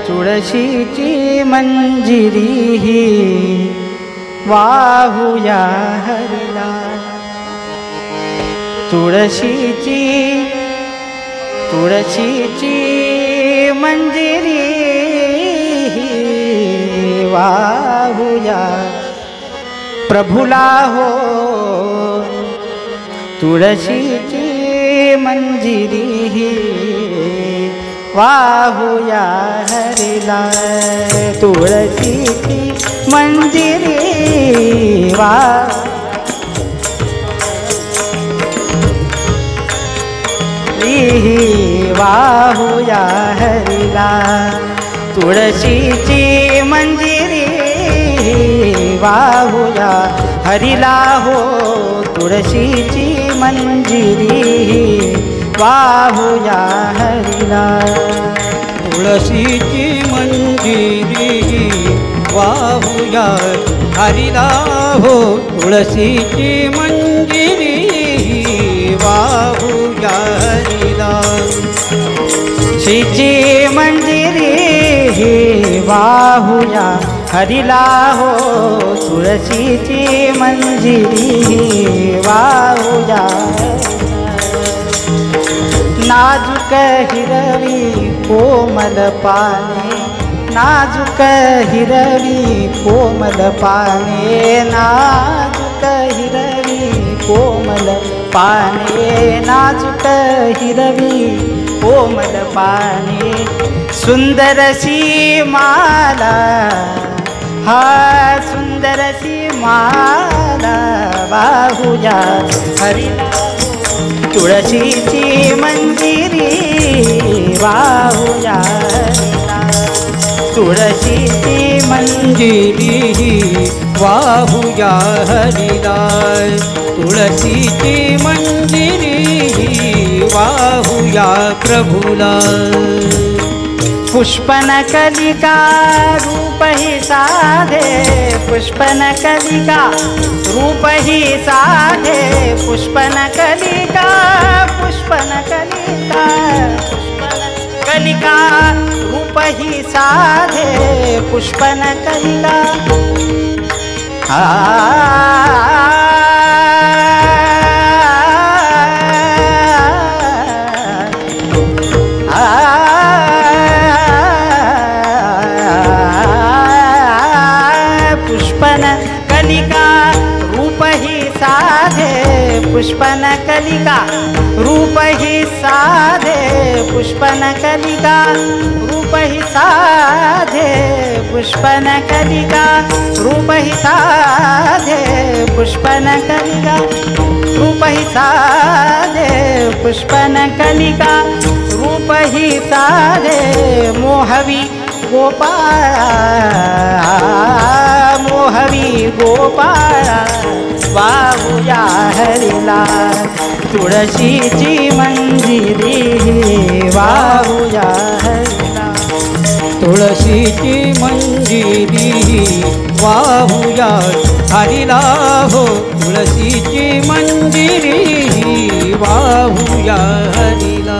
तुळशीची मंजिरी ही वाहूया हरिला तुळशीची मंजिरी ही वाहूया प्रभुला हो तुळशीची मंजिरी ही वाहूया हरिला तुळशीची मंजिरी वाहूया हरिला तुळशीची मंजिरी वाहूया हरिला हो तुळशीची मंजिरी वाहूया हरिला तुळशीची मंजिरी वाहूया हरिला हो तुळशीची मंजिरी वाहूया हरिला तुळशीची मंजिरी वाहूया हरिला हो तुळशीची मंजिरी वाहूया नाजुक हिरवी कोमल पाने नाजुक हिरवी कोमल पाने नाजुक हिरवी कोमल पाने नाजुक हिरवी कोमल पाने सुंदरसी माला हा सुंदरसी माला वाहूया हरिला तुळशीची मंजिरी वाहूया हरिला तुळशीची मंजिरी वाहूया हरिला तुळशीची मंजिरी वाहूया प्रभुला पुष्पनकलिका रूप ही साधे पुष्पनकलिका रूप ही साधे पुष्पनकलिका पुष्पनकलिका पुष्पनकलिका रूप ही साधे पुष्पनकलिका पुष्पनकलिका रूप ही साधे पुष्पनकलिका रूप ही साधे पुष्पनकलिका रूप ही साधे पुष्पनकलिका रूप ही साधे पुष्पनकलिका रूप ही साधे मोहवी गोपाळा वाहूया हरिला तुळशीची मंजिरी वाहूया हरिला तुळशीची मंजिरी वाहूया हरिला हो तुळशीची मंजिरी वाहूया हरिला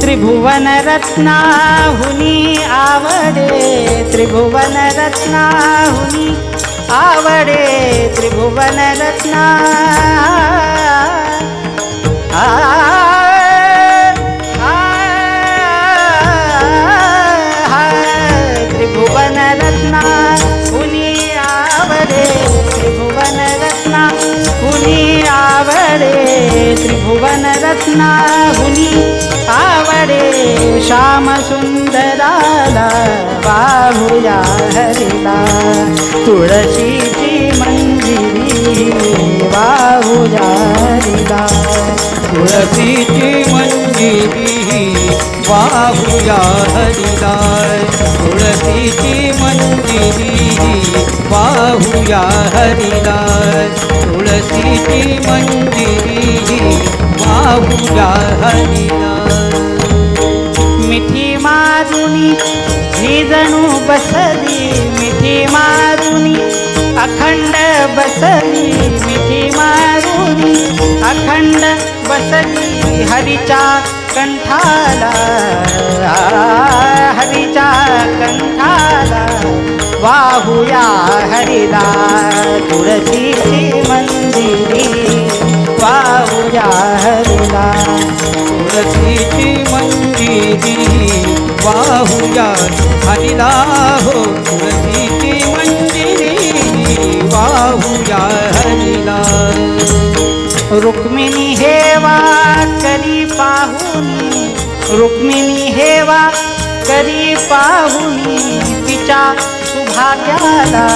त्रिभुवन रत्नाहुनी आवडे त्रिभुवन रत्नाहुनी आवडे त्रिभुवन रत्ना त्रिभुवन रत्ना हुनी आवडे त्रिभुवन रत्ना हुनी आवडे त्रिभुवन रत्ना हुनी आवडे श्याम सुंदराला वाहूया हरिला तुळशीची मंजिरी वाहूया हरिला तुळशीची मंजिरी वाहूया हरिला तुळशीची मंजिरी वाहूया हरिला तुळशीची मंजिरी वाहुया हरिला मिठी मारुनी ही जणू बसली मिठी मारुनी अखंड बसली मिठी मारुनी अखंड बसली हरीच्या कंठाला हरीच्या कंठाला वाहुया हरिला तुळशीची मंजिरी वाहुया हरिला तुळशीची मंजिरी वाहुया हरिला हो तुळशीची मंजिरी वाहुया हरिला रुक्मिणी हेवा करी पाहुनी रुक्मिणी हेवा करी पाहुनी तिच्या सुभाग्याला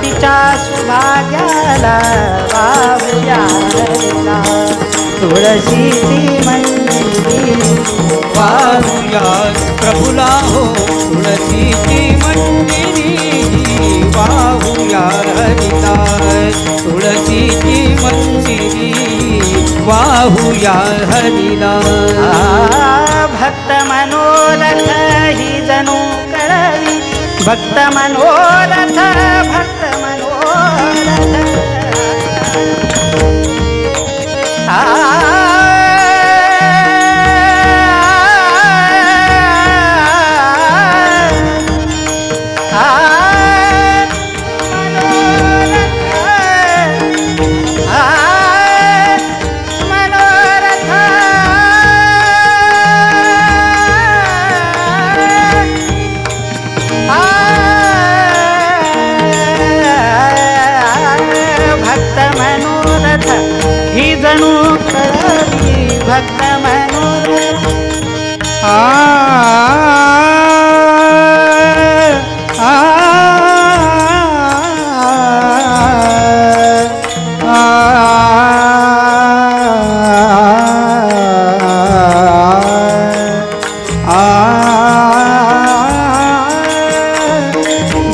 तिच्या सुभाग्याला वाहुया हरिला तुळशीची मंजिरी वाहुया प्रभुला हो तुळशीची मंजिरी वाहुया हरिला तुळशीची मंजिरी वाहुया हरिला भक्त मनोरथ ही जणू कळली भक्त मनोरथ भक्त मनोरथ भक्त मनोरथ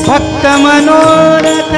भक्त मनोरथ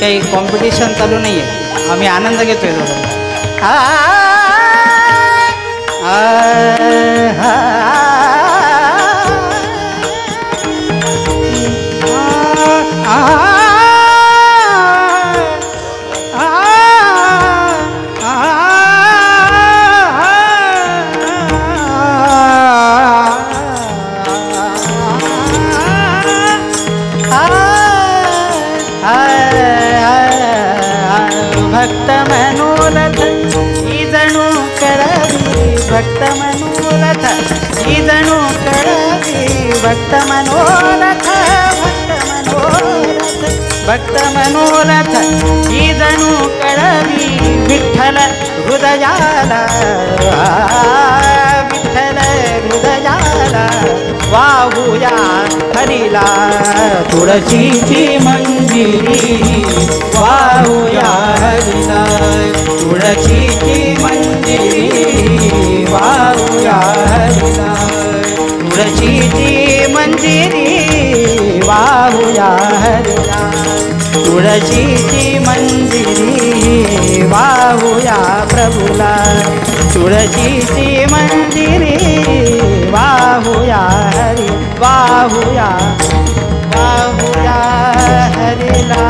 काही कॉम्पिटिशन चालू नाही आहे आम्ही आनंद घेतोय थोडा भक्त मनोरथ ही जणू कळली भक्त मनोरथ ही जणू कळली भक्त मनोरथ भक्त मनोरथ ही जणू कळली विठ्ठल हृदयाला विठ्ठल हृदयाला वाहुया हरिला तुळशीची मंजिरी वाहुया हरिला तुळशीची मंजिरी वाहुया हरिला तुळशीची मंजिरी वाहुया हरिला तुळशीची मंजिरी वाहुया प्रभुला तुळशीची मंजिरी वाहुया हरि वाहुया वाहुया हरिला